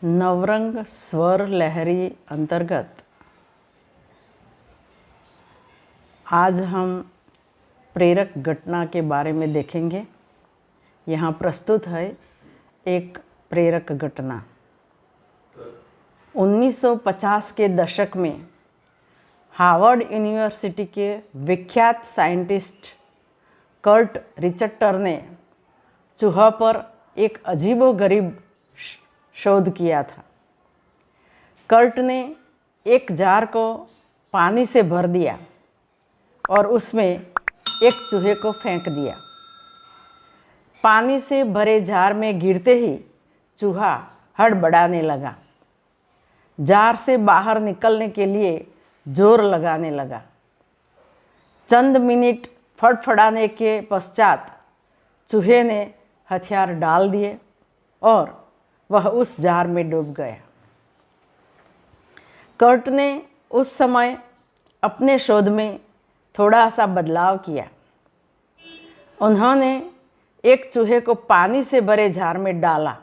नवरंग स्वर लहरी अंतर्गत आज हम प्रेरक घटना के बारे में देखेंगे। यहाँ प्रस्तुत है एक प्रेरक घटना। 1950 के दशक में हार्वर्ड यूनिवर्सिटी के विख्यात साइंटिस्ट कर्ट रिचटर ने चूहा पर एक अजीबोगरीब शोध किया था। कर्ट ने एक जार को पानी से भर दिया और उसमें एक चूहे को फेंक दिया। पानी से भरे जार में गिरते ही चूहा हड़बड़ाने लगा, जार से बाहर निकलने के लिए जोर लगाने लगा। चंद मिनट फड़फड़ाने के पश्चात चूहे ने हथियार डाल दिए और वह उस जार में डूब गया। कर्ट ने उस समय अपने शोध में थोड़ा सा बदलाव किया। उन्होंने एक चूहे को पानी से भरे जार में डाला।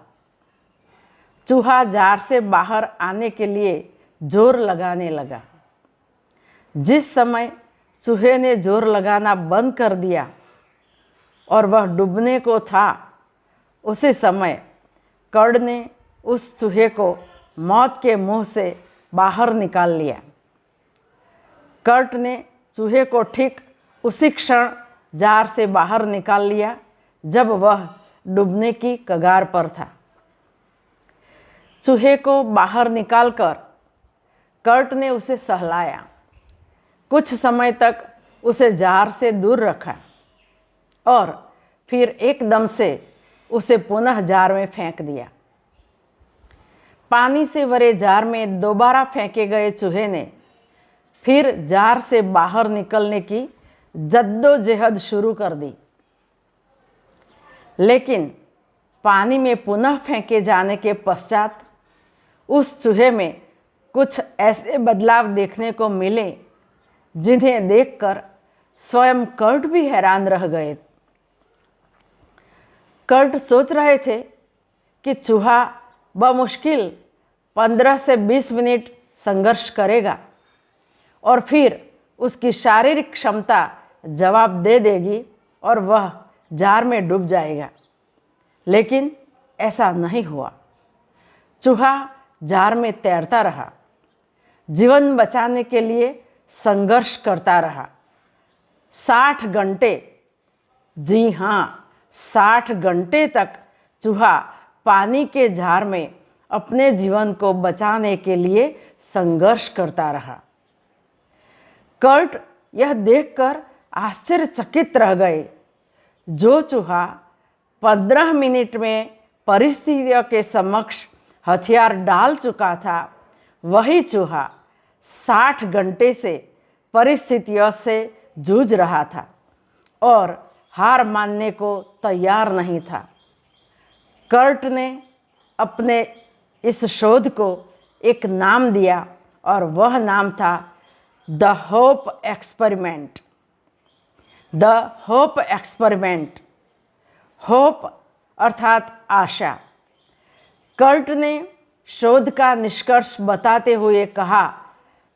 चूहा जार से बाहर आने के लिए जोर लगाने लगा। जिस समय चूहे ने जोर लगाना बंद कर दिया और वह डूबने को था, उसी समय कर्ट ने उस चूहे को मौत के मुंह से बाहर निकाल लिया। कर्ट ने चूहे को ठीक उसी क्षण जार से बाहर निकाल लिया जब वह डूबने की कगार पर था। चूहे को बाहर निकालकर कर्ट ने उसे सहलाया। कुछ समय तक उसे जार से दूर रखा और फिर एकदम से उसे पुनः जार में फेंक दिया। पानी से भरे जार में दोबारा फेंके गए चूहे ने फिर जार से बाहर निकलने की जद्दोजहद शुरू कर दी, लेकिन पानी में पुनः फेंके जाने के पश्चात उस चूहे में कुछ ऐसे बदलाव देखने को मिले जिन्हें देखकर स्वयं कर्ट भी हैरान रह गए। कर्ट सोच रहे थे कि चूहा बमुश्किल 15 से 20 मिनट संघर्ष करेगा और फिर उसकी शारीरिक क्षमता जवाब दे देगी और वह जार में डूब जाएगा, लेकिन ऐसा नहीं हुआ। चूहा जार में तैरता रहा, जीवन बचाने के लिए संघर्ष करता रहा। 60 घंटे, जी हाँ 60 घंटे तक चूहा पानी के जार में अपने जीवन को बचाने के लिए संघर्ष करता रहा। कर्ट यह देखकर आश्चर्यचकित रह गए। जो चूहा 15 मिनट में परिस्थितियों के समक्ष हथियार डाल चुका था, वही चूहा 60 घंटे से परिस्थितियों से जूझ रहा था और हार मानने को तैयार नहीं था। कर्ट ने अपने इस शोध को एक नाम दिया और वह नाम था the hope experiment. The hope experiment, hope अर्थात आशा। कर्ट ने शोध का निष्कर्ष बताते हुए कहा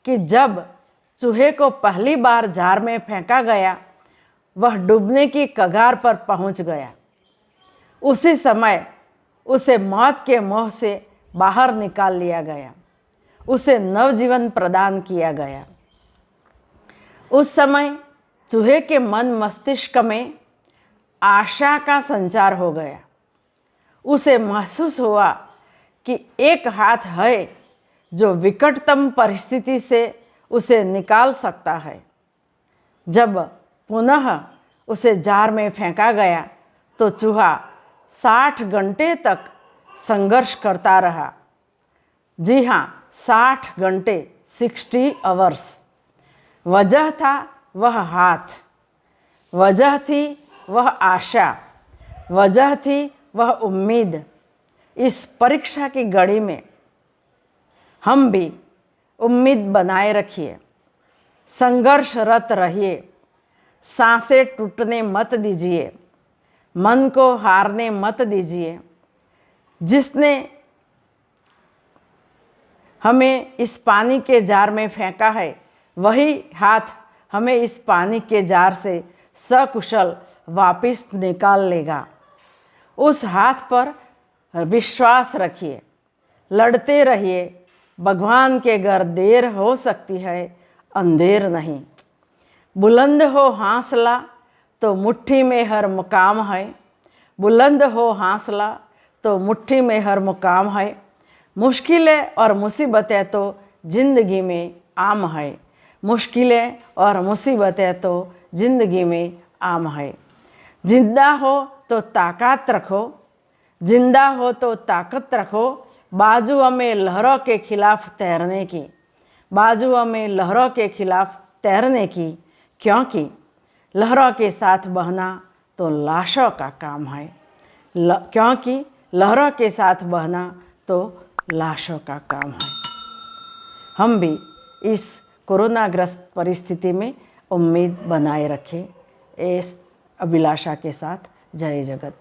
कि जब चूहे को पहली बार जार में फेंका गया, वह डूबने की कगार पर पहुंच गया। उसी समय उसे मौत के मुंह से बाहर निकाल लिया गया, उसे नवजीवन प्रदान किया गया। उस समय चूहे के मन मस्तिष्क में आशा का संचार हो गया। उसे महसूस हुआ कि एक हाथ है जो विकटतम परिस्थिति से उसे निकाल सकता है। जब पुनः उसे जार में फेंका गया तो चूहा 60 घंटे तक संघर्ष करता रहा। जी हाँ, 60 घंटे, 60 आवर्स। वजह था वह हाथ, वजह थी वह आशा, वजह थी वह उम्मीद। इस परीक्षा की घड़ी में हम भी उम्मीद बनाए रखिए, संघर्षरत रहिए, सांसें टूटने मत दीजिए, मन को हारने मत दीजिए। जिसने हमें इस पानी के जार में फेंका है, वही हाथ हमें इस पानी के जार से सकुशल वापस निकाल लेगा। उस हाथ पर विश्वास रखिए, लड़ते रहिए। भगवान के घर देर हो सकती है, अंधेर नहीं। बुलंद हो हौसला तो मुट्ठी में हर मुकाम है। बुलंद हो हौसला तो मुट्ठी में हर मुकाम है। मुश्किलें और मुसीबतें तो ज़िंदगी में आम है। मुश्किलें और मुसीबतें तो ज़िंदगी में आम है। जिंदा हो तो ताकत रखो, जिंदा हो तो ताकत रखो। बाजू हमें लहरों के खिलाफ तैरने की, बाजू हमें लहरों के खिलाफ तैरने की, क्योंकि लहरों के साथ बहना तो लाशों का काम है। क्योंकि लहरों के साथ बहना तो लाशों का काम है। हम भी इस कोरोनाग्रस्त परिस्थिति में उम्मीद बनाए रखें। इस अभिलाषा के साथ जय जगत।